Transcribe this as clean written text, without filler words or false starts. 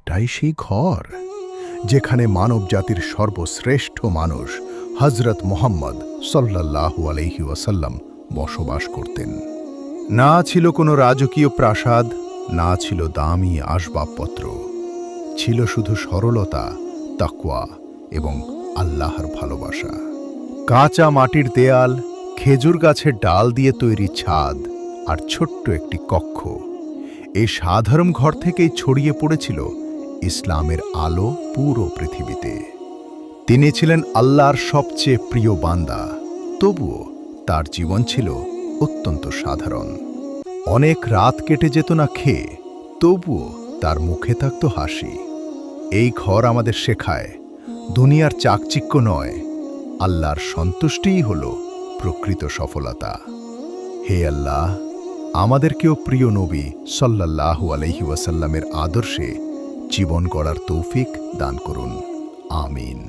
এটাই সেই ঘর যেখানে মানবজাতির সর্বশ্রেষ্ঠ মানুষ হযরত মুহাম্মদ সাল্লাল্লাহু আলাইহি ওয়াসাল্লাম বসবাস করতেন। না ছিল কোনো রাজকীয় প্রাসাদ, না ছিল দামি আসবাবপত্র, ছিল শুধু সরলতা, তাকওয়া এবং আল্লাহর ভালোবাসা। কাঁচা মাটির দেয়াল, খেজুর গাছের ডাল দিয়ে তৈরি ছাদ আর ছোট্ট একটি কক্ষ, এই সাধারণ ঘর থেকেই ছড়িয়ে পড়েছিল ইসলামের আলো পুরো পৃথিবীতে। তিনি ছিলেন আল্লাহর সবচেয়ে প্রিয় বান্দা, তবুও তার জীবন ছিল অত্যন্ত সাধারণ। অনেক রাত কেটে যেত না খেয়ে, তবুও তার মুখে থাকত হাসি। এই ঘর আমাদের শেখায় দুনিয়ার চাকচিক্য নয়, আল্লাহর সন্তুষ্টিই হল প্রকৃত সফলতা। হে আল্লাহ, আমাদেরকেও প্রিয় নবী সাল্লাল্লাহু আলাইহি ওয়াসাল্লামের আদর্শে জীবন গড়ার তৌফিক দান করুন। আমিন।